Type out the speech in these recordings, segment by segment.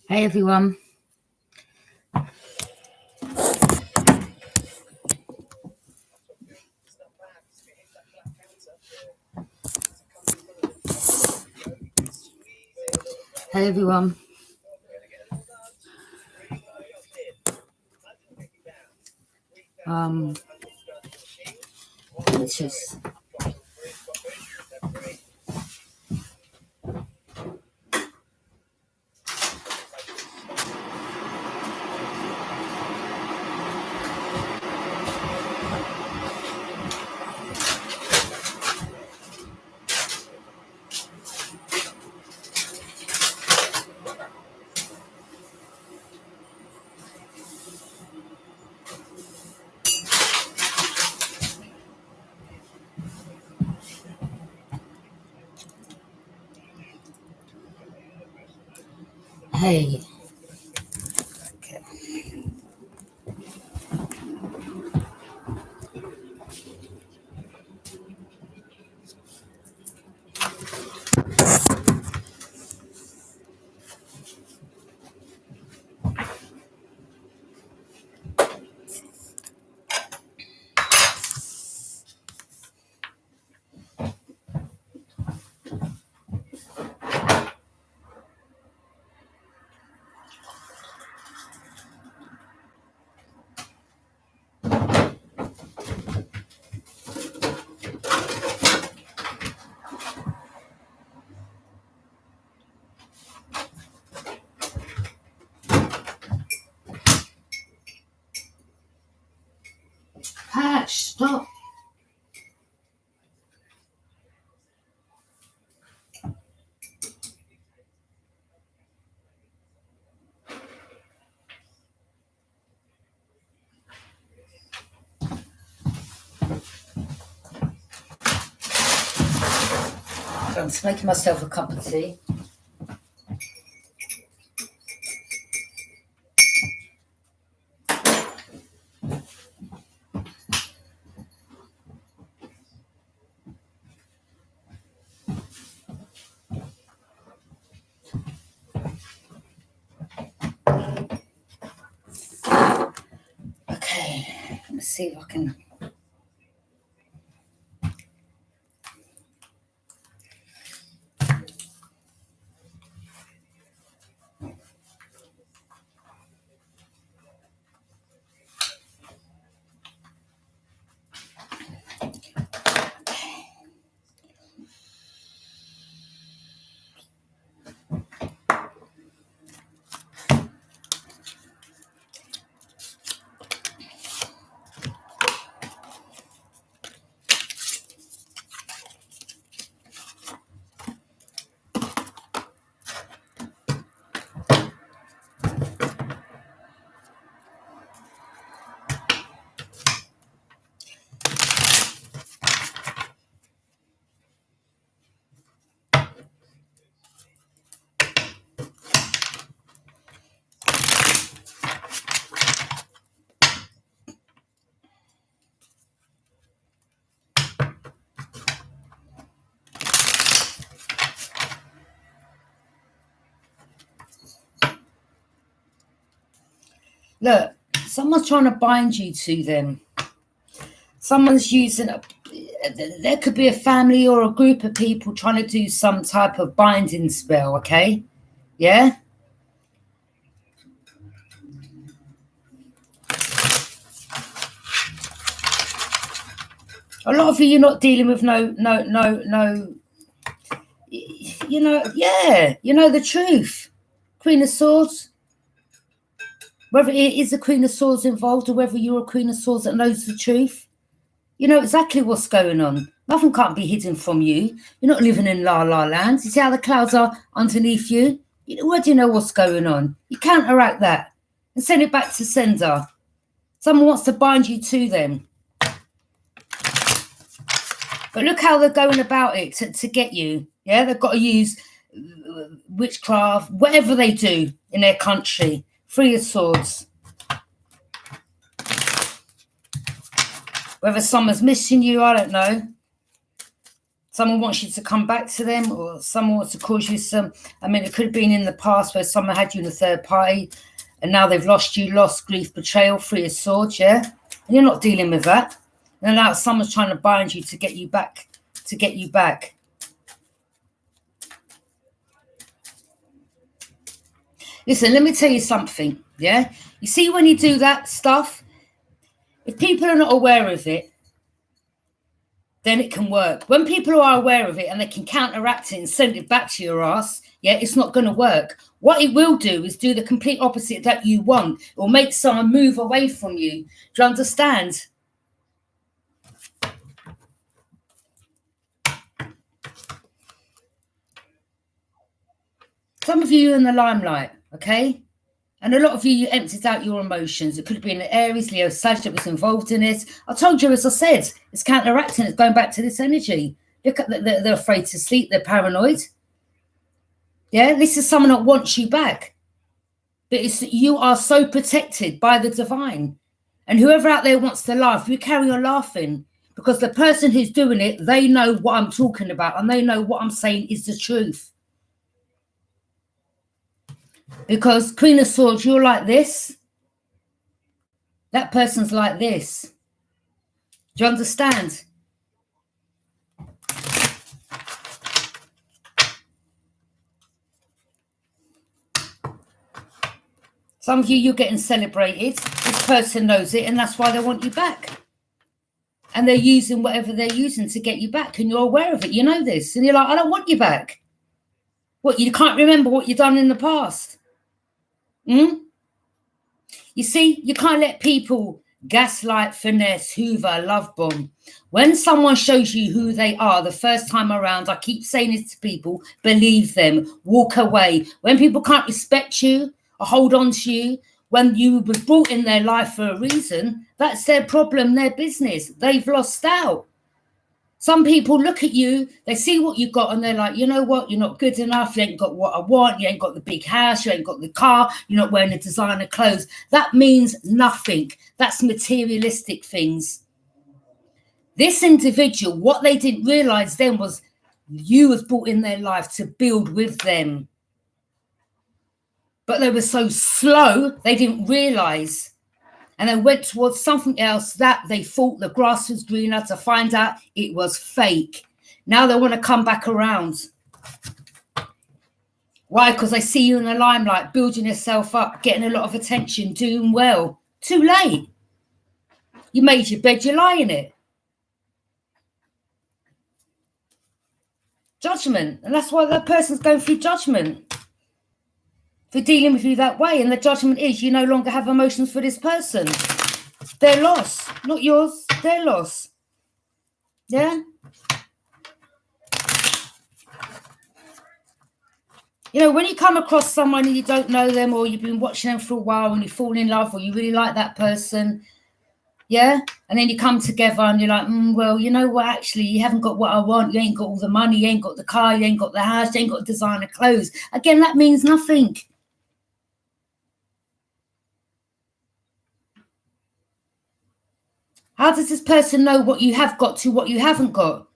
Hey everyone. Hey everyone. Let's just hey. Okay. Patch, stop. I'm just making myself a cup of tea. Okay, let's see if I can. Look, someone's trying to bind you to them. Someone's using there could be a family or a group of people trying to do some type of binding spell, okay? Yeah? A lot of you're not dealing with no, you know the truth. Queen of Swords. Whether it is a Queen of Swords involved or whether you're a Queen of Swords that knows the truth, you know exactly what's going on. Nothing can't be hidden from you. You're not living in la la land. You see how the clouds are underneath you? You already know what's going on. You counteract that and send it back to sender. Someone wants to bind you to them. But look how they're going about it to get you. Yeah, they've got to use witchcraft, whatever they do in their country. Three of Swords. Whether someone's missing you, I don't know. Someone wants you to come back to them, or someone wants to cause you some, I mean, it could have been in the past where someone had you in a third party and now they've lost you, loss, grief, betrayal, 3 of swords, yeah? And you're not dealing with that. And now someone's trying to bind you to get you back, Listen, let me tell you something, yeah? You see, when you do that stuff, if people are not aware of it, then it can work. When people are aware of it and they can counteract it and send it back to your ass, yeah, it's not going to work. What it will do is do the complete opposite that you want. It will make someone move away from you. Do you understand? Some of you are in the limelight, okay? And a lot of you emptied out your emotions. It could have been an Aries, Leo, Sag that was involved in it. I told you, as I said, it's counteracting. It's going back to this energy. Look at they're afraid to sleep. They're paranoid. Yeah, this is someone that wants you back. But you are so protected by the divine. And whoever out there wants to laugh, you carry on laughing. Because the person who's doing it, they know what I'm talking about. And they know what I'm saying is the truth. Because Queen of Swords, you're like this. That person's like this. Do you understand? Some of you, you're getting celebrated. This person knows it, and that's why they want you back. And they're using whatever they're using to get you back, and you're aware of it. You know this. And you're like, I don't want you back. What, you can't remember what you've done in the past? You see, you can't let people gaslight, finesse, hoover, love bomb. When someone shows you who they are the first time around, I keep saying this to people, believe them, walk away. When people can't respect you or hold on to you, when you were brought in their life for a reason, that's their problem, their business. They've lost out. Some people look at you, they see what you've got, and they're like, you know what, you're not good enough, you ain't got what I want, you ain't got the big house, you ain't got the car, you're not wearing the designer clothes. That means nothing. That's materialistic things. This individual, what they didn't realize then was you was brought in their life to build with them. But they were so slow, they didn't realize. And they went towards something else that they thought the grass was greener, to find out it was fake. Now they want to come back around. Why? Because they see you in the limelight, building yourself up, getting a lot of attention, doing well. Too late. You made your bed, you lie in it. Judgment. And that's why that person's going through judgment. For dealing with you that way. And the judgment is you no longer have emotions for this person. Their loss, not yours, their loss. Yeah? You know, when you come across someone and you don't know them, or you've been watching them for a while and you fall in love, or you really like that person, yeah? And then you come together and you're like, well, you know what, actually, you haven't got what I want. You ain't got all the money, you ain't got the car, you ain't got the house, you ain't got designer clothes. Again, that means nothing. How does this person know what you have got to what you haven't got?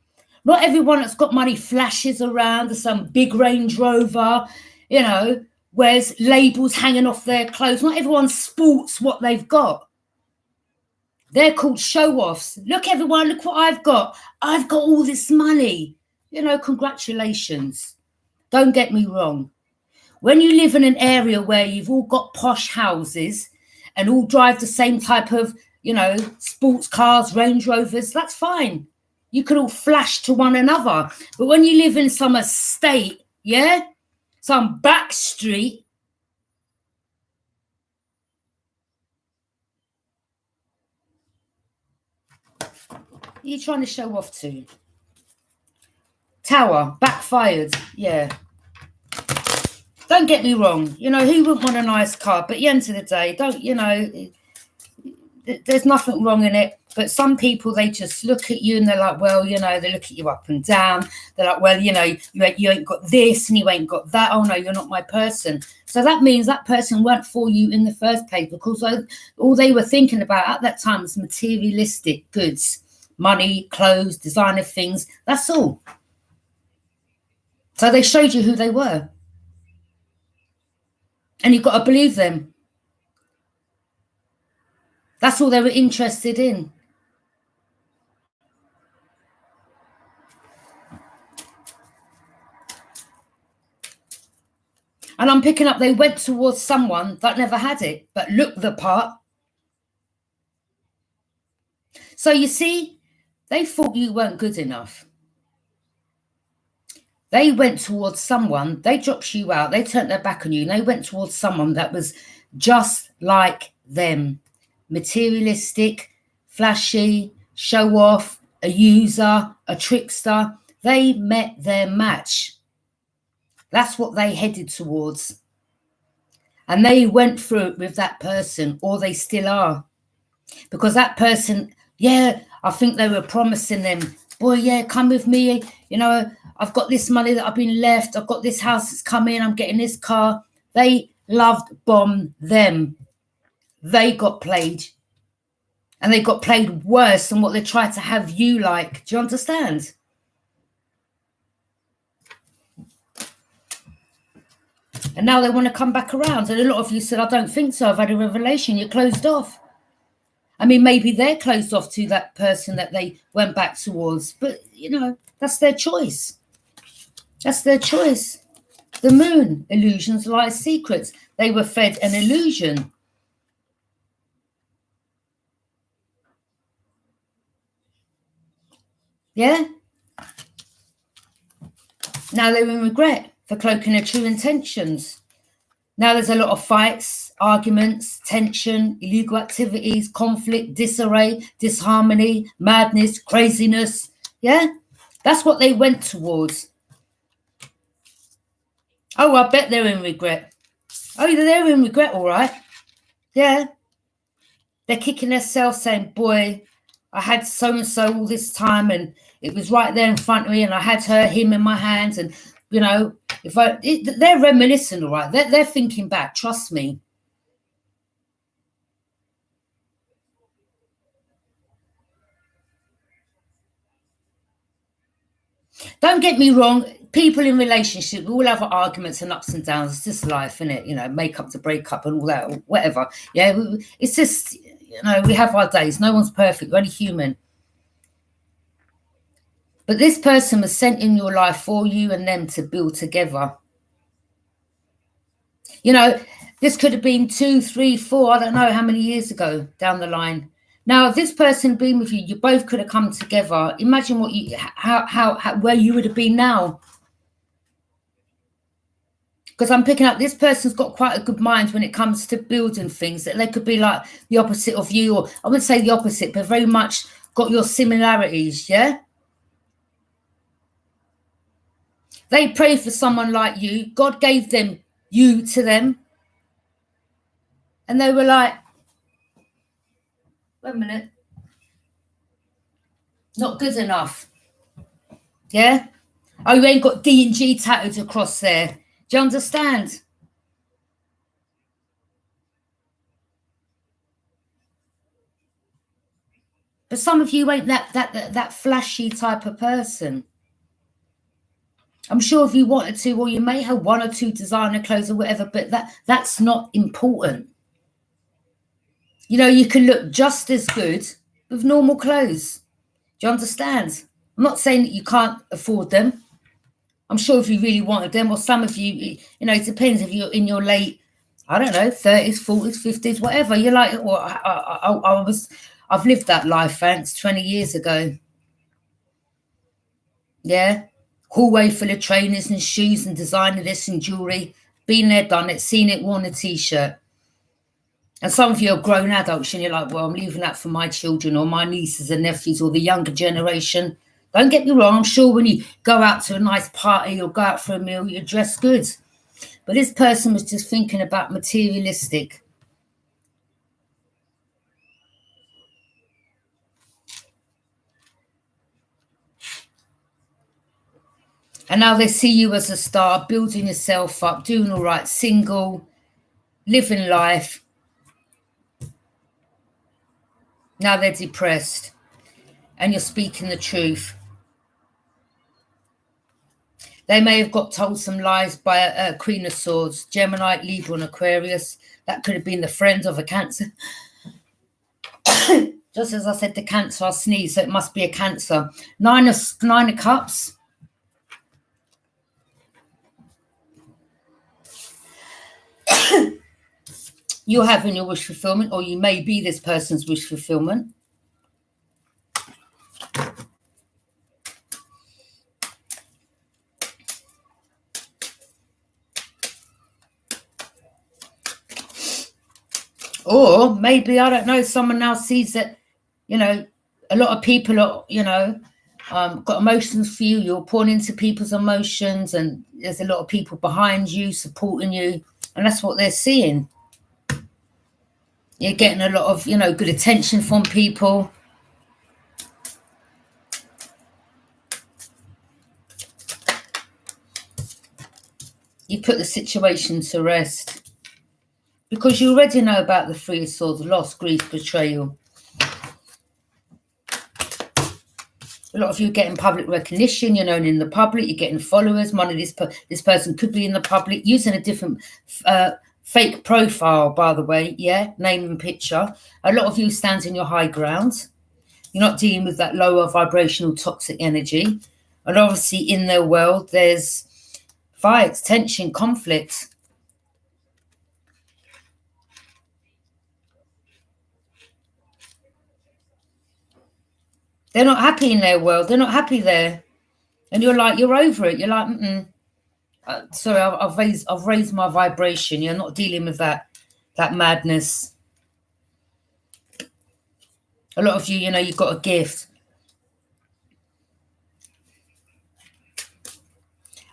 Not everyone that's got money flashes around to some big Range Rover, you know, wears labels hanging off their clothes. Not everyone sports what they've got. They're called show-offs. Look, everyone, look what I've got. I've got all this money. You know, congratulations. Don't get me wrong. When you live in an area where you've all got posh houses and all drive the same type of, you know, sports cars, Range Rovers, that's fine. You could all flash to one another. But when you live in some estate, yeah, some back street, you're trying to show off to. Tower, backfired, yeah. Don't get me wrong. You know, who wouldn't want a nice car? But at the end of the day, don't, you know, there's nothing wrong in it. But some people, they just look at you and they're like, well, you know, they look at you up and down. They're like, well, you know, you ain't got this and you ain't got that. Oh, no, you're not my person. So that means that person weren't for you in the first place, because all they were thinking about at that time was materialistic goods, money, clothes, designer things. That's all. So they showed you who they were. And you've got to believe them. That's all they were interested in. And I'm picking up, they went towards someone that never had it, but looked the part. So you see, they thought you weren't good enough. They went towards someone, they dropped you out, they turned their back on you, and they went towards someone that was just like them. Materialistic, flashy, show off, a user, a trickster. They met their match. That's what they headed towards. And they went through it with that person, or they still are. Because that person, yeah, I think they were promising them, boy, yeah, come with me. You know, I've got this money that I've been left. I've got this house that's coming. I'm getting this car. They loved bomb them. They got played. And they got played worse than what they tried to have you like. Do you understand? And now they want to come back around. And a lot of you said, I don't think so. I've had a revelation. You're closed off. I mean, maybe they're closed off to that person that they went back towards. But, you know, that's their choice. That's their choice. The moon, illusions lie secrets. They were fed an illusion. Yeah? Now they're in regret for cloaking their true intentions. Now there's a lot of fights, arguments, tension, illegal activities, conflict, disarray, disharmony, madness, craziness. Yeah? That's what they went towards. Oh, I bet they're in regret. Oh, they're in regret, all right. Yeah. They're kicking themselves saying, boy, I had so-and-so all this time and it was right there in front of me and I had him in my hands and, you know, they're reminiscing, all right. They're thinking back, trust me. Don't get me wrong. People in relationships, we all have our arguments and ups and downs. It's just life, isn't it? You know, make up to break up and all that, or whatever. Yeah, it's just, you know, we have our days. No one's perfect. We're only human. But this person was sent in your life for you and them to build together. You know, this could have been 2, 3, 4, I don't know how many years ago down the line. Now, if this person been with you, you both could have come together. Imagine what you, how where you would have been now. Because I'm picking up, this person's got quite a good mind when it comes to building things. That they could be like the opposite of you, or I wouldn't say the opposite, but very much got your similarities, yeah? They prayed for someone like you. God gave them you to them. And they were like, wait a minute, not good enough. Yeah? Oh, you ain't got D&G tattooed across there. Do you understand? But some of you ain't that flashy type of person. I'm sure if you wanted to, or you may have 1 or 2 designer clothes or whatever, but that's not important. You know, you can look just as good with normal clothes. Do you understand? I'm not saying that you can't afford them. I'm sure if you really wanted them, or some of you, you know, it depends if you're in your late, I don't know, 30s, 40s, 50s, whatever. You're like, well, I've lived that life, thanks, 20 years ago. Yeah. Hallway full of trainers and shoes and designer this and jewelry. Been there, done it, seen it, worn a t-shirt. And some of you are grown adults and you're like, well, I'm leaving that for my children or my nieces and nephews or the younger generation. Don't get me wrong. I'm sure when you go out to a nice party or go out for a meal, you're dressed good. But this person was just thinking about materialistic. And now they see you as a star, building yourself up, doing all right, single, living life. Now they're depressed and you're speaking the truth. They may have got told some lies by a Queen of Swords, Gemini, Libra, and Aquarius. That could have been the friend of a Cancer. Just as I said the Cancer, I sneeze, so it must be a Cancer. Nine of Cups. You're having your wish fulfillment, or you may be this person's wish fulfillment. Or maybe, I don't know, someone now sees that, you know, a lot of people are, you know, got emotions for you. You're pouring into people's emotions, and there's a lot of people behind you, supporting you. And that's what they're seeing. You're getting a lot of, you know, good attention from people. You put the situation to rest. Because you already know about the Three of Swords, loss, grief, betrayal. A lot of you are getting public recognition, you're known in the public, you're getting followers. One of this person could be in the public using a different fake profile, by the way, yeah, name and picture. A lot of you stand in your high ground. You're not dealing with that lower vibrational toxic energy. And obviously in their world, there's fights, tension, conflict. They're not happy in their world. They're not happy there. And you're like, you're over it. You're like, sorry, I've raised my vibration. You're not dealing with that madness. A lot of you, you know, you've got a gift.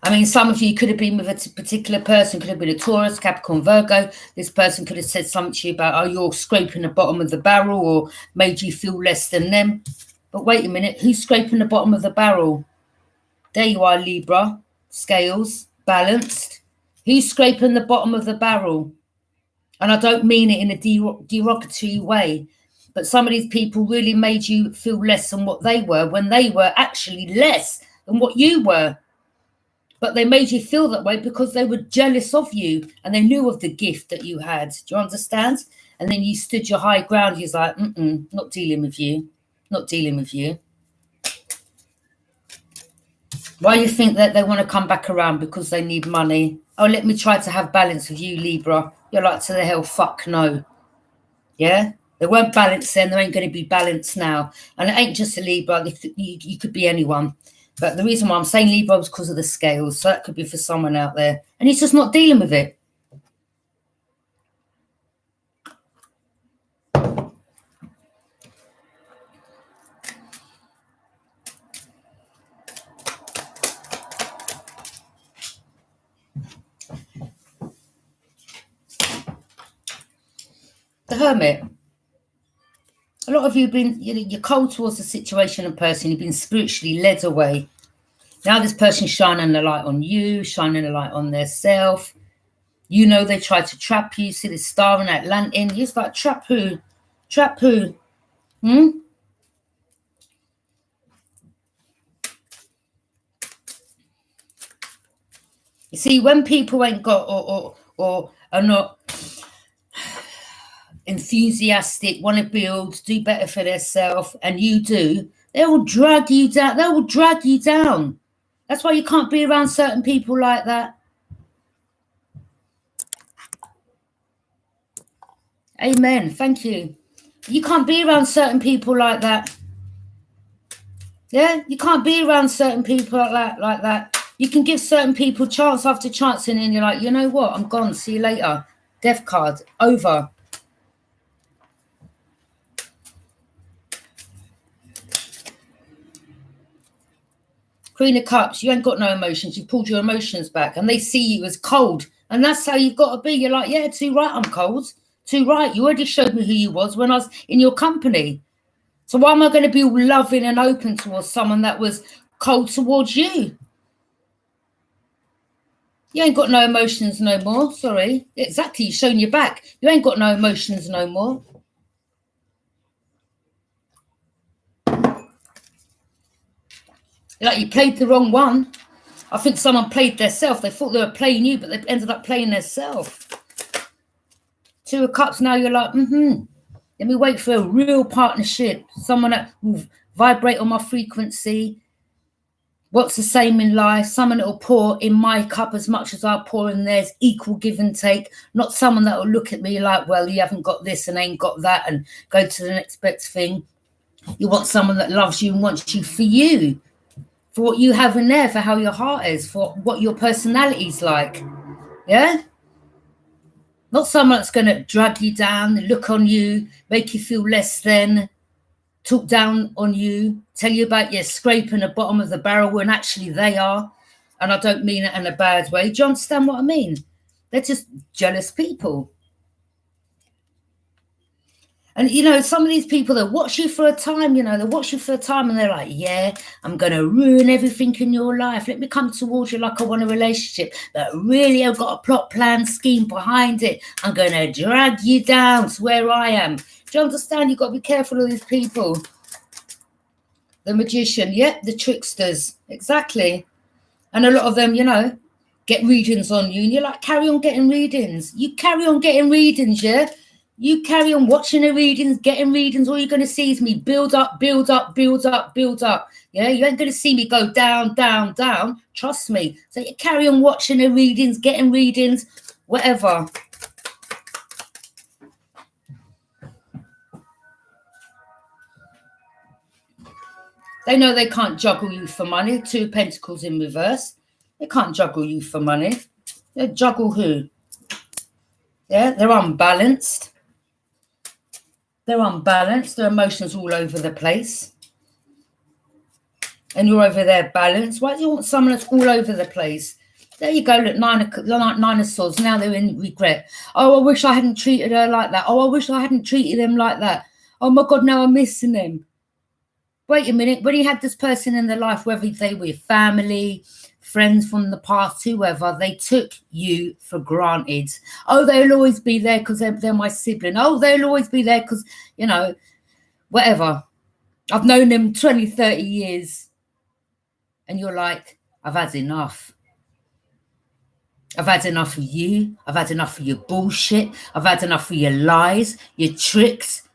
I mean, some of you could have been with a particular person, could have been a Taurus, Capricorn, Virgo. This person could have said something to you about, oh, you're scraping the bottom of the barrel, or made you feel less than them. But wait a minute, who's scraping the bottom of the barrel? There you are, Libra, scales, balanced. Who's scraping the bottom of the barrel? And I don't mean it in a derogatory way, but some of these people really made you feel less than what they were, when they were actually less than what you were. But they made you feel that way because they were jealous of you, and they knew of the gift that you had. Do you understand? And then you stood your high ground. You're like, not dealing with you. Not dealing with you. Why do you think that they want to come back around? Because they need money. Oh, let me try to have balance with you, Libra. You're like, to the hell, fuck no. Yeah? They weren't balanced then. They ain't going to be balanced now. And it ain't just a Libra. You could be anyone. But the reason why I'm saying Libra is because of the scales. So that could be for someone out there. And he's just not dealing with it. The Hermit. A lot of you have been, you're cold towards the situation and person. You've been spiritually led away. Now this person's shining a light on you, shining a light on their self. You know they tried to trap you. See the star in Atlantis. You're like, trap who? Trap who? You see, when people ain't got or are not enthusiastic, want to build, do better for themselves, and you do, they will drag you down. They will drag you down. That's why you can't be around certain people like that. Amen. Thank you. You can't be around certain people like that. Yeah, you can't be around certain people like that. You can give certain people chance after chance, and then you're like, you know what? I'm gone. See you later. Death card. Over. Queen of Cups, you ain't got no emotions. You pulled your emotions back, and they see you as cold. And that's how you've got to be. You're like, yeah, too right, I'm cold. Too right. You already showed me who you was when I was in your company. So why am I going to be all loving and open towards someone that was cold towards you? You ain't got no emotions no more. Sorry. Exactly. You've shown your back. You ain't got no emotions no more. Like you played the wrong one. I think someone played their self. They thought they were playing you, but they ended up playing their self. Two of Cups, now you're like, let me wait for a real partnership. Someone that will vibrate on my frequency. What's the same in life? Someone that will pour in my cup as much as I pour in theirs, equal give and take. Not someone that will look at me like, well, you haven't got this and ain't got that, and go to the next best thing. You want someone that loves you and wants you for you, for what you have in there, for how your heart is, for what your personality's like. Yeah? Not someone that's going to drag you down, look on you, make you feel less than, talk down on you, tell you about your scraping the bottom of the barrel when actually they are. And I don't mean it in a bad way. Do you understand what I mean? They're just jealous people. And, you know, some of these people, they watch you for a time, you know, they watch you for a time and they're like, yeah, I'm going to ruin everything in your life. Let me come towards you like I want a relationship. But really, I've got a plot, plan, scheme behind it. I'm going to drag you down to where I am. Do you understand? You've got to be careful of these people. The magician, yep, the tricksters, exactly. And a lot of them, you know, get readings on you. And you're like, carry on getting readings. You carry on getting readings, yeah? You carry on watching the readings, getting readings. All you're going to see is me build up, build up, build up, build up. Yeah, you ain't going to see me go down, down, down. Trust me. So you carry on watching the readings, getting readings, whatever. They know they can't juggle you for money. Two of Pentacles in reverse. They can't juggle you for money. They juggle who? Yeah, they're unbalanced. They're unbalanced. Their emotions all over the place. And you're over there balanced. Why do you want someone that's all over the place? There you go. Look, nine of Swords. Now they're in regret. Oh, I wish I hadn't treated her like that. Oh, I wish I hadn't treated them like that. Oh, my God, now I'm missing them. Wait a minute. When you had this person in their life, whether they were family, friends from the past, whoever, they took you for granted. Oh, they'll always be there because they're my sibling. Oh, they'll always be there because, you know, whatever. I've known them 20, 30 years. And you're like, I've had enough. I've had enough of you. I've had enough of your bullshit. I've had enough of your lies, your tricks,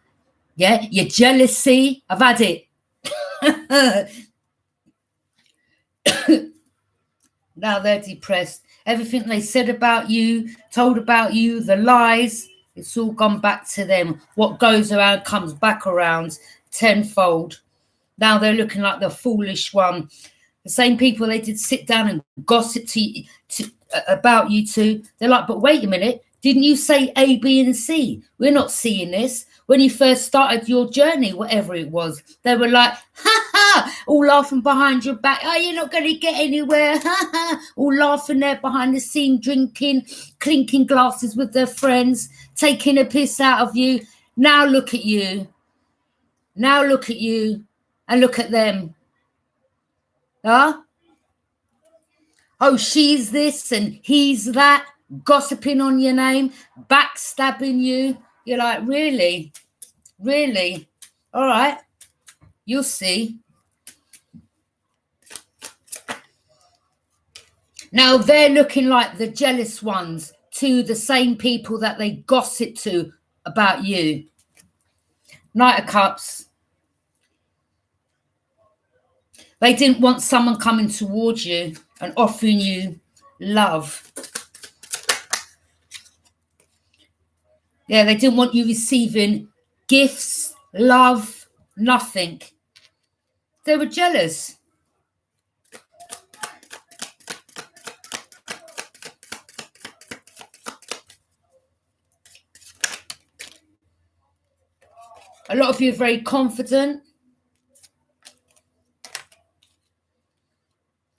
yeah, your jealousy. I've had it. Now they're depressed. Everything they said about you, told about you, the lies, it's all gone back to them. What goes around comes back around tenfold. Now they're looking like the foolish one. The same people they did sit down and gossip about you two. They're like, but wait a minute. Didn't you say A, B, and C? We're not seeing this. When you first started your journey, whatever it was, they were like, ha ha, all laughing behind your back. Oh, you're not going to get anywhere. Ha ha, all laughing there behind the scene, drinking, clinking glasses with their friends, taking a piss out of you. Now look at you. Now look at you and look at them. Huh? Oh, she's this and he's that, gossiping on your name, backstabbing you. You're like, really? Really? All right. You'll see. Now they're looking like the jealous ones to the same people that they gossip to about you. Knight of Cups. They didn't want someone coming towards you and offering you love. Yeah, they didn't want you receiving gifts, love, nothing. They were jealous. A lot of you are very confident.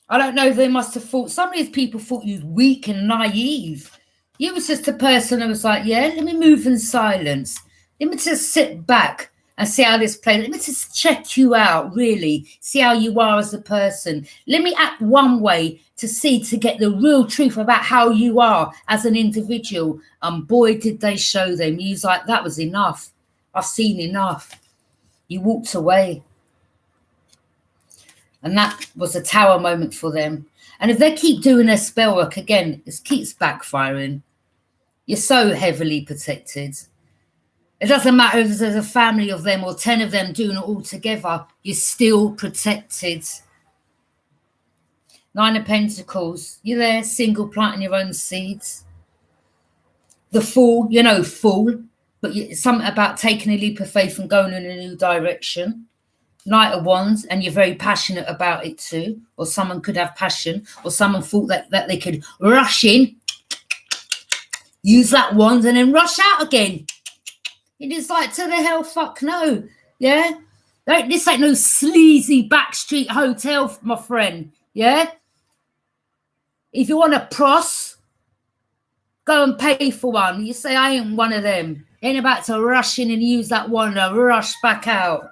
I don't know, they must have thought, some of these people thought you were weak and naive. You was just a person who was like, yeah, let me move in silence. Let me just sit back and see how this plays. Let me just check you out, really. See how you are as a person. Let me act one way to get the real truth about how you are as an individual. And boy, did they show them. You was like, that was enough. I've seen enough. You walked away. And that was a tower moment for them. And if they keep doing their spell work, again, it keeps backfiring. You're so heavily protected. It doesn't matter if there's a family of them or 10 of them doing it all together. You're still protected. 9 of Pentacles. You're there, single, planting your own seeds. The Fool, Fool. But it's something about taking a leap of faith and going in a new direction. Knight of Wands, and you're very passionate about it too. Or someone could have passion. Or someone thought that they could rush in, use that wand, and then rush out again. It is like, to the hell, fuck no. Yeah? This ain't no sleazy backstreet hotel, my friend. Yeah? If you want a pros, go and pay for one. You say, I ain't one of them. Ain't about to rush in and use that wand and rush back out.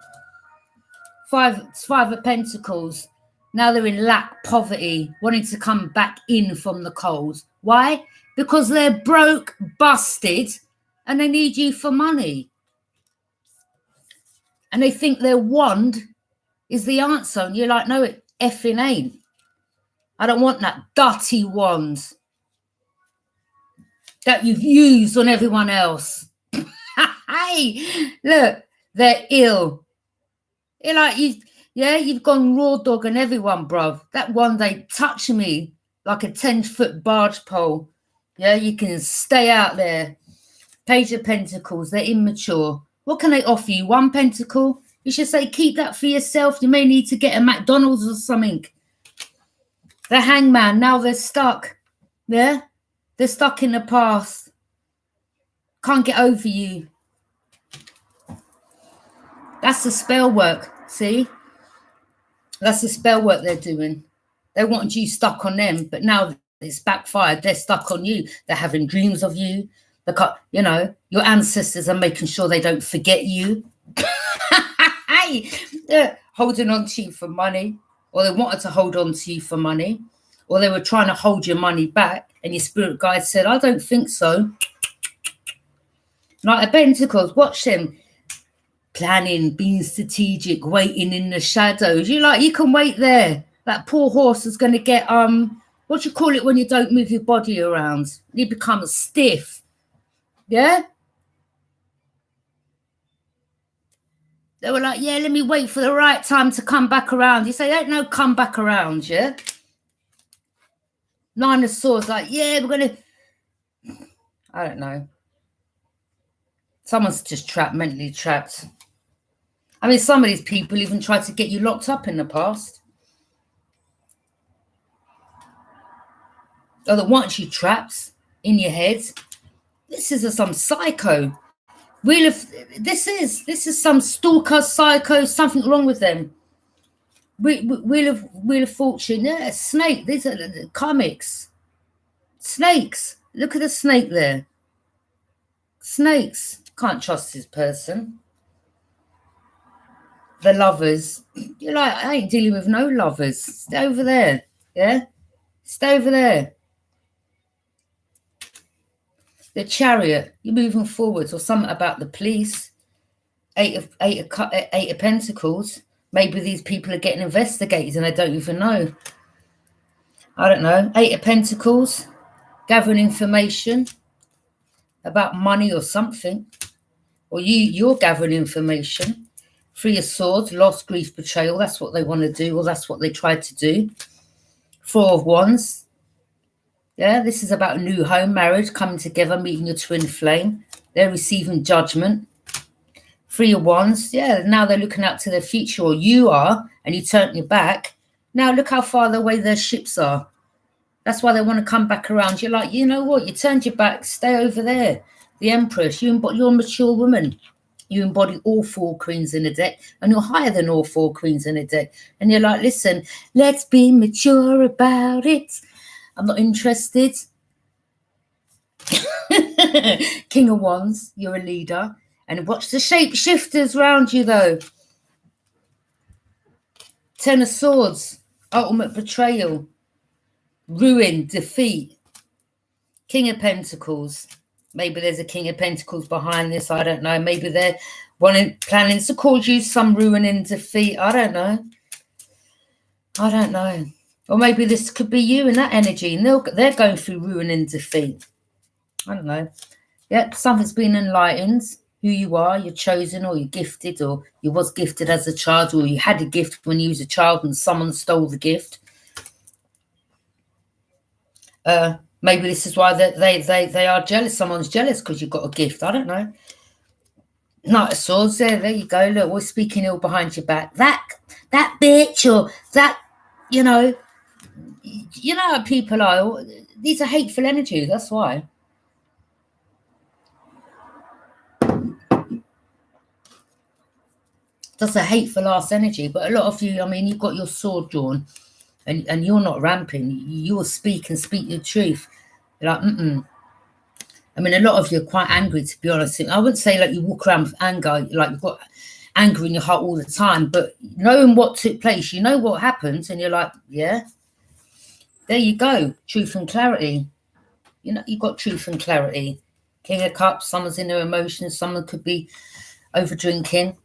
5 of Pentacles. Now they're in lack, poverty, wanting to come back in from the cold. Why? Because they're broke, busted, and they need you for money. And they think their wand is the answer. And you're like, no, it effing ain't. I don't want that dirty wand that you've used on everyone else. Hey, look, they're ill. You're like, you've gone raw dog on everyone, bruv. That one, they touch me like a 10-foot barge pole. Yeah, you can stay out there. Page of Pentacles, they're immature. What can they offer you? 1 pentacle? You should say, keep that for yourself. You may need to get a McDonald's or something. The Hangman, now they're stuck. Yeah? They're stuck in the past. Can't get over you. That's the spell work, see? That's the spell work they're doing. They wanted you stuck on them, but now it's backfired. They're stuck on you. They're having dreams of you. Your ancestors are making sure they don't forget you. They're holding on to you for money, or they wanted to hold on to you for money, or they were trying to hold your money back, and your spirit guide said, I don't think so. Knight of Pentacles, watch them. Planning, being strategic, waiting in the shadows. You can wait there. That poor horse is going to get, what do you call it when you don't move your body around? You become stiff. Yeah? They were like, yeah, let me wait for the right time to come back around. You say, don't know, come back around, yeah? 9 of Swords, like, yeah, we're going to, I don't know. Someone's just trapped, mentally trapped. I mean, some of these people even tried to get you locked up in the past. Or that want you trapped in your head. This is some psycho. This is some stalker, psycho, something wrong with them. Wheel of Fortune, yeah, snake. These are the comics. Snakes. Look at the snake there. Snakes. Can't trust this person. The Lovers. You're like, I ain't dealing with no lovers. Stay over there. Yeah? Stay over there. The Chariot. You're moving forwards, or something about the police. 8 of Pentacles. Maybe these people are getting investigated and they don't even know. I don't know. 8 of Pentacles. Gathering information about money or something. Or you're gathering information. 3 of Swords, loss, grief, betrayal. That's what they want to do, or that's what they tried to do. 4 of Wands. Yeah, this is about a new home, marriage, coming together, meeting your twin flame. They're receiving judgment. 3 of Wands. Yeah, now they're looking out to their future, or you are, and you turned your back. Now look how far away their ships are. That's why they want to come back around. You're like, you know what? You turned your back. Stay over there. The Empress. You're a mature woman. You embody all 4 queens in the deck, and you're higher than all 4 queens in the deck. And you're like, listen, let's be mature about it. I'm not interested. King of Wands, you're a leader. And watch the shapeshifters around you, though. 10 of Swords, ultimate betrayal, ruin, defeat. King of Pentacles. Maybe there's a King of Pentacles behind this. I don't know. Maybe they're planning to cause you some ruin and defeat. I don't know. Or maybe this could be you in that energy, and they're going through ruin and defeat. I don't know. Yeah, something's been enlightened. Who you are, you're chosen, or you're gifted, or you was gifted as a child, or you had a gift when you was a child and someone stole the gift. Maybe this is why they are jealous. Someone's jealous because you've got a gift. I don't know. Knight of Swords, there you go. Look, we're speaking ill behind your back. That bitch, or that, you know how people are. These are hateful energies. That's why. That's a hateful ass energy. But a lot of you, I mean, you've got your sword drawn, and you're not ramping. You'll speak and speak your truth. You're like, I mean, a lot of you are quite angry, to be honest. I wouldn't say like you walk around with anger, like you've got anger in your heart all the time, but knowing what took place, you know what happened, and you're like, yeah, there you go, truth and clarity. You know, you've got truth and clarity. King of Cups, someone's in their emotions, someone could be over drinking.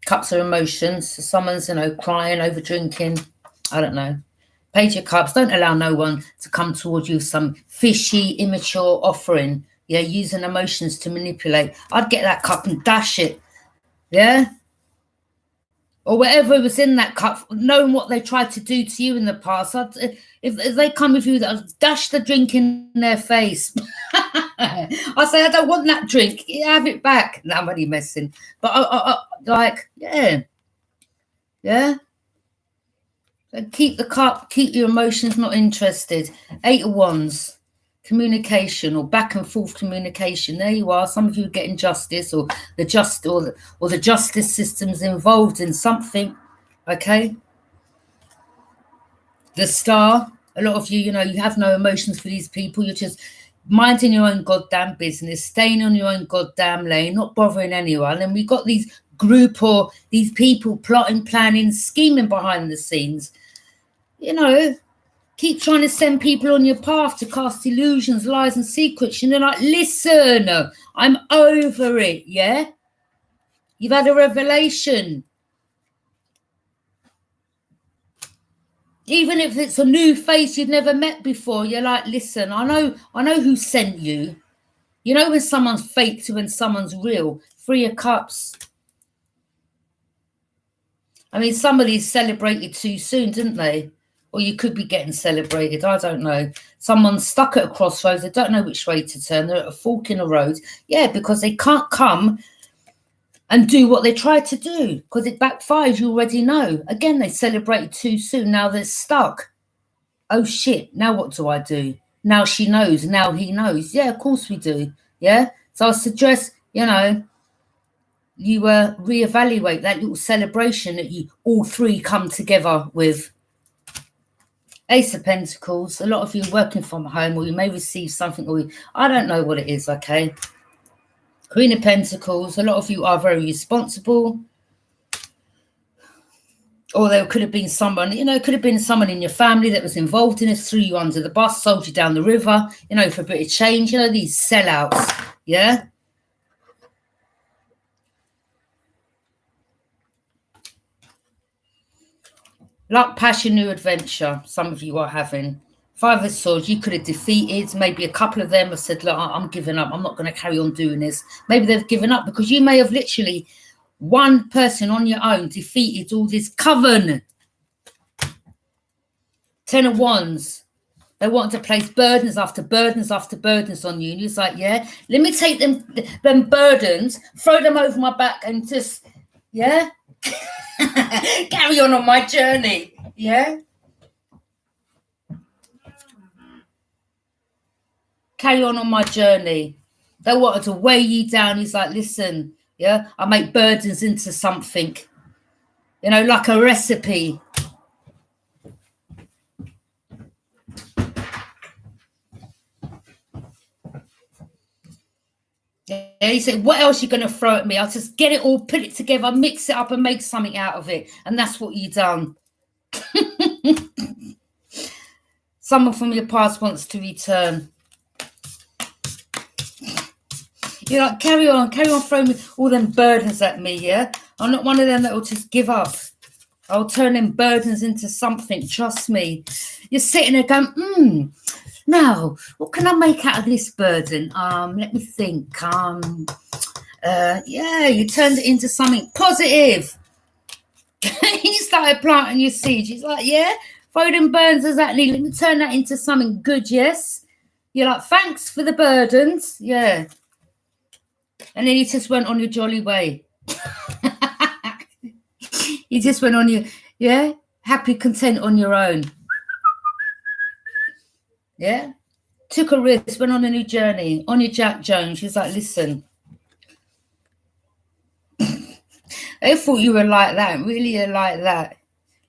Cups are emotions, so someone's, crying, over drinking. I don't know. Page of Cups, don't allow no one to come towards you with some fishy, immature offering. Yeah, using emotions to manipulate. I'd get that cup and dash it. Yeah? Or whatever was in that cup, knowing what they tried to do to you in the past. If they come with you, I'd dash the drink in their face. I say, I don't want that drink. Have it back. No, I'm only messing. But yeah. Yeah? Keep the cup, keep your emotions not interested. 8 of Wands, communication or back and forth communication. There you are. Some of you are getting justice, or the justice system's involved in something. Okay. The Star. A lot of you, you have no emotions for these people. You're just minding your own goddamn business, staying on your own goddamn lane, not bothering anyone. And we've got these group or these people plotting, planning, scheming behind the scenes. Keep trying to send people on your path to cast illusions, lies, and secrets. And they're like, listen, I'm over it, yeah? You've had a revelation. Even if it's a new face you've never met before, you're like, listen, I know who sent you. You know when someone's fake to when someone's real. 3 of Cups. I mean, somebody celebrated too soon, didn't they? Or you could be getting celebrated. I don't know. Someone's stuck at a crossroads. They don't know which way to turn. They're at a fork in the road. Yeah, because they can't come and do what they tried to do because it backfires. You already know. Again, they celebrated too soon. Now they're stuck. Oh, shit. Now what do I do? Now she knows. Now he knows. Yeah, of course we do. Yeah. So I suggest, you reevaluate that little celebration that you all 3 come together with. Ace of Pentacles. A lot of you are working from home, or you may receive something, or I don't know what it is, okay? Queen of Pentacles. A lot of you are very responsible. Or there could have been someone, could have been someone in your family that was involved in this, threw you under the bus, sold you down the river, for a bit of change. These sellouts, yeah? Luck, passion, new adventure, some of you are having. 5 of Swords, you could have defeated. Maybe a couple of them have said, look, I'm giving up. I'm not going to carry on doing this. Maybe they've given up because you may have literally one person on your own defeated all this coven. 10 of Wands. They wanted to place burdens after burdens after burdens on you. And you're like, yeah, let me take them burdens, throw them over my back and just, yeah, carry on my journey. Yeah. Carry on my journey. They wanted to weigh you down. He's like, listen, yeah, I make burdens into something, like a recipe. Yeah, he said, what else are you going to throw at me? I'll just get it all, put it together, mix it up and make something out of it. And that's what you done. Someone from your past wants to return. You're like, carry on throwing all them burdens at me, yeah? I'm not one of them that will just give up. I'll turn them burdens into something, trust me. You're sitting there going, now, what can I make out of this burden? Let me think. Yeah, you turned it into something positive. You started planting your seeds. It's like, yeah, throw them burdens exactly. Let me turn that into something good, yes? You're like, thanks for the burdens. Yeah. And then you just went on your jolly way. You just went on your, yeah, happy, content on your own. Yeah. Took a risk, went on a new journey, on your Jack Jones. She's like, listen. They thought you were like that, really like that.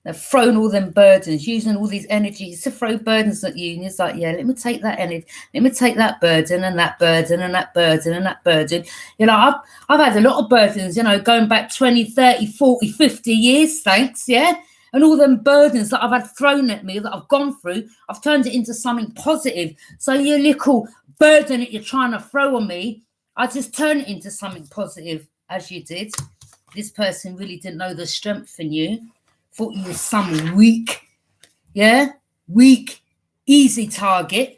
They've thrown all them burdens, using all these energies to throw burdens at you. And it's like, yeah, let me take that energy. Let me take that burden and that burden and that burden and that burden. You know, I've had a lot of burdens, you know, going back 20, 30, 40, 50 years, thanks, yeah? And all them burdens that I've had thrown at me, that I've gone through, I've turned it into something positive. So your little burden that you're trying to throw on me, I just turn it into something positive, as you did. This person really didn't know the strength in you. Thought you were some weak, yeah? Weak, easy target.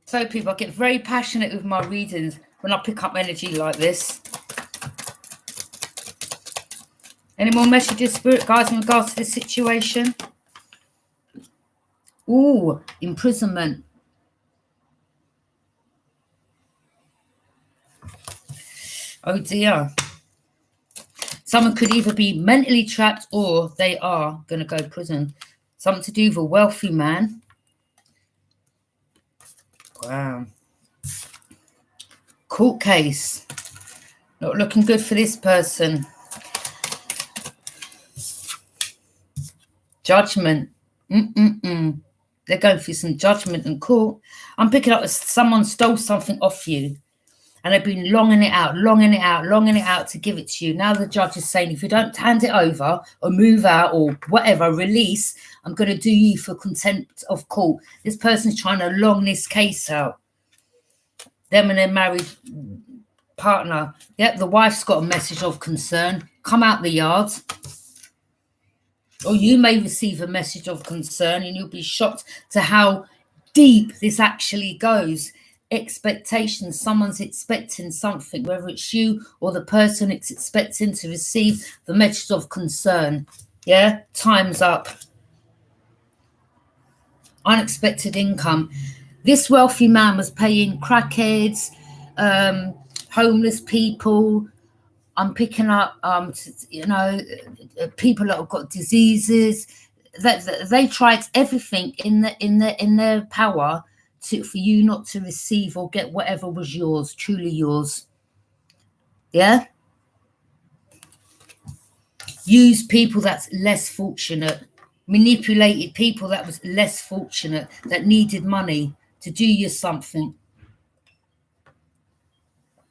So people, I get very passionate with my readings when I pick up energy like this. Any more messages, Spirit guides, in regards to this situation? Ooh, imprisonment. Oh dear. Someone could either be mentally trapped or they are going to go to prison. Something to do with a wealthy man. Wow. Court case. Not looking good for this person. Judgment. They're going through some judgment in court. I'm picking up as someone stole something off you. And they've been longing it out to give it to you. Now the judge is saying, if you don't hand it over or move out or whatever, release, I'm going to do you for contempt of court. This person's trying to long this case out. Them and their married partner. Yep, the wife's got a message of concern. Come out the yard. Or you may receive a message of concern and you'll be shocked to how deep this actually goes. Expectations. Someone's expecting something, whether it's you or the person it's expecting to receive the message of concern. Yeah, time's up. Unexpected income. This wealthy man was paying crackheads, homeless people. I'm picking up, you know, people that have got diseases. That they tried everything in their power for you not to receive or get whatever was yours, truly yours. Yeah. Use people that's less fortunate. Manipulated people that was less fortunate, that needed money to do you something.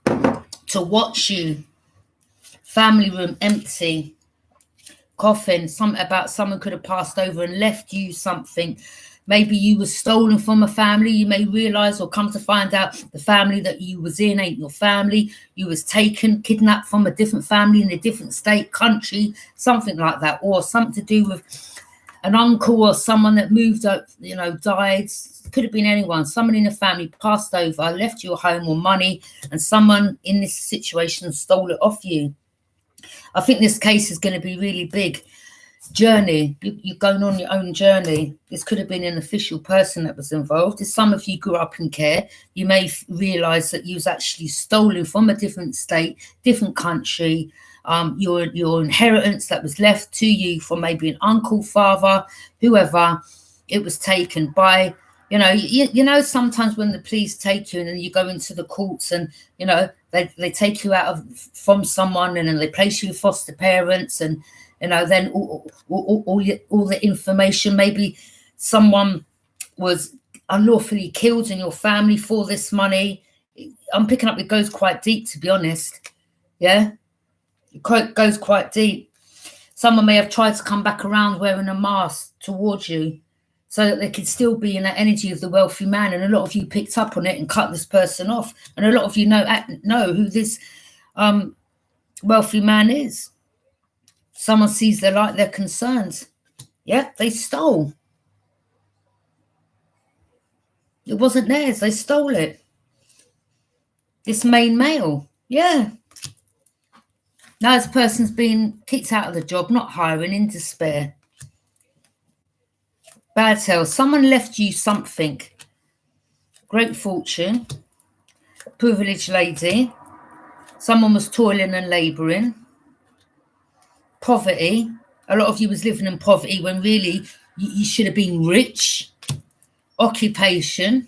To watch you. Family room empty. Coffin. Something about someone could have passed over and left you something. Maybe you were stolen from a family. You may realize or come to find out the family that you was in ain't your family. You was taken, kidnapped from a different family in a different state, country, something like that. Or something to do with an uncle or someone that moved up, you know, died. Could have been anyone. Someone in the family passed over, left you a home or money, and someone in this situation stole it off you. I think this case is going to be really big. Journey, you're going on your own journey. This could have been an official person that was involved. If some of you grew up in care, you may realize that you was actually stolen from a different state, different country. Your inheritance that was left to you from maybe an uncle, father, whoever, it was taken by, you know, sometimes when the police take you and then you go into the courts and, you know, they take you out from someone and then they place you with foster parents and, you know, then all the information, maybe someone was unlawfully killed in your family for this money. I'm picking up it goes quite deep, to be honest. Yeah, it goes quite deep. Someone may have tried to come back around wearing a mask towards you so that they could still be in that energy of the wealthy man. And a lot of you picked up on it and cut this person off. And a lot of you know who this wealthy man is. Someone sees their light, they're concerned. Yeah, they stole. It wasn't theirs. They stole it. This main male. Yeah. Now this person's been kicked out of the job, not hiring, in despair. Bad health. Someone left you something. Great fortune. Privileged lady. Someone was toiling and labouring. Poverty. A lot of you was living in poverty when really you should have been rich. Occupation.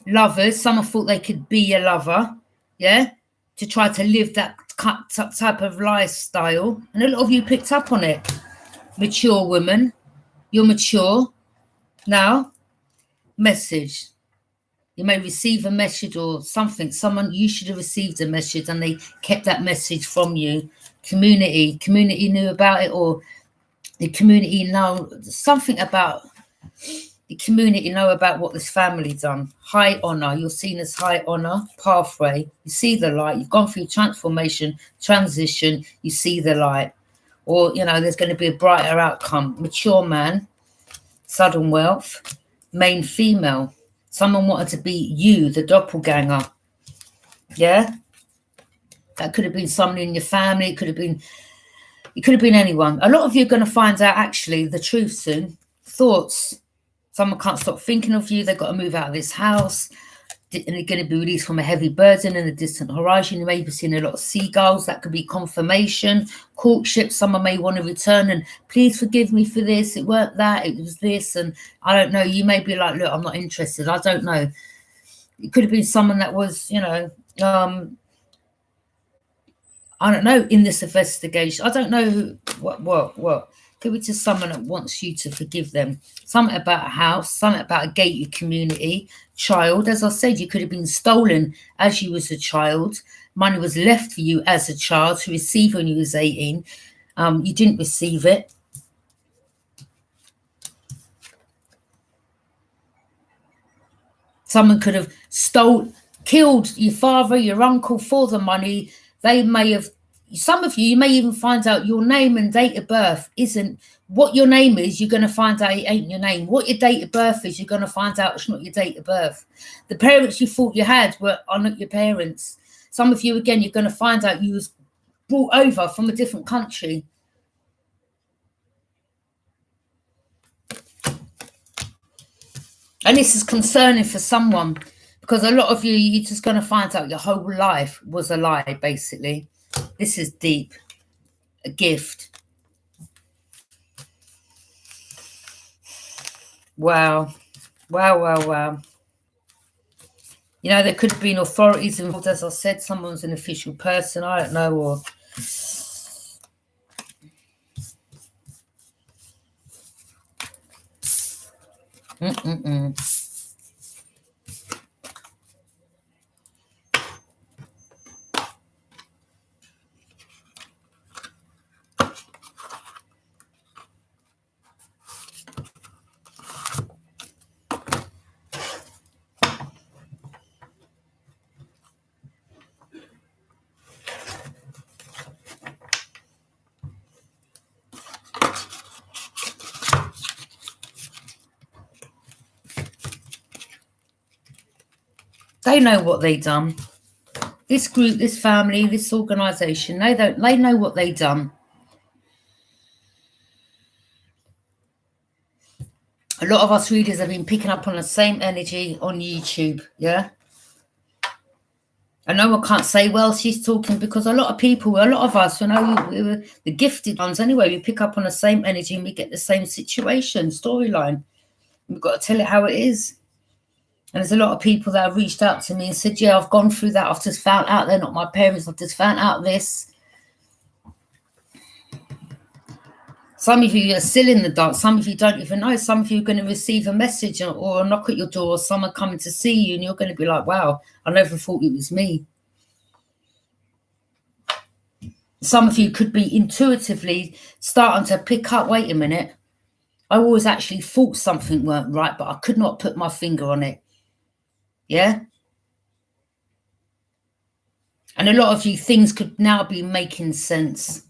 Lovers. Someone thought they could be a lover. Yeah. To try to live that type of lifestyle. And a lot of you picked up on it. Mature woman. You're mature. Now, message. You may receive a message or something. You should have received a message and they kept that message from you. Community knew about it, or the community know something about the community know about what this family done. High honor. You're seen as high honor. Pathway. You see the light. You've gone through transformation, transition. You see the light. Or, there's going to be a brighter outcome. Mature man. Sudden wealth. Main female. Someone wanted to be you, the doppelganger. Yeah? That could have been someone in your family. It could have been anyone. A lot of you are going to find out actually the truth soon. Thoughts. Someone can't stop thinking of you. They've got to move out of this house. And they're going to be released from a heavy burden in a distant horizon. You may be seeing a lot of seagulls. That could be confirmation. Courtship. Someone may want to return and please forgive me for this. It weren't that. It was this. And I don't know. You may be like, look, I'm not interested. I don't know. It could have been someone that was, I don't know, in this investigation. I don't know what. Could be just someone that wants you to forgive them. Something about a house, something about a gated community. Child, as I said, you could have been stolen as you was a child. Money was left for you as a child to receive when you was 18. You didn't receive it. Someone could have killed your father, your uncle for the money. They may have, some of you may even find out your name and date of birth isn't what your name is. You're going to find out it ain't your name. What your date of birth is, you're going to find out it's not your date of birth. The parents you thought you had are not your parents. Some of you, again, you're going to find out you was brought over from a different country. And this is concerning for someone because a lot of you, you're just going to find out your whole life was a lie, basically. This is deep. A gift. Wow. Wow. There could have been authorities involved, as I said. Someone's an official person, I don't know, or... They know what they done. This group, this family, this organisation, they know what they done. A lot of us readers have been picking up on the same energy on YouTube, yeah? I know I can't say, well, she's talking because a lot of us, we're the gifted ones anyway, we pick up on the same energy and we get the same situation, storyline. We've got to tell it how it is. And there's a lot of people that have reached out to me and said, yeah, I've gone through that. I've just found out they're not my parents. I've just found out this. Some of you are still in the dark. Some of you don't even know. Some of you are going to receive a message or a knock at your door or someone coming to see you and you're going to be like, wow, I never thought it was me. Some of you could be intuitively starting to pick up, wait a minute, I always actually thought something weren't right, but I could not put my finger on it. Yeah? And a lot of you, things could now be making sense.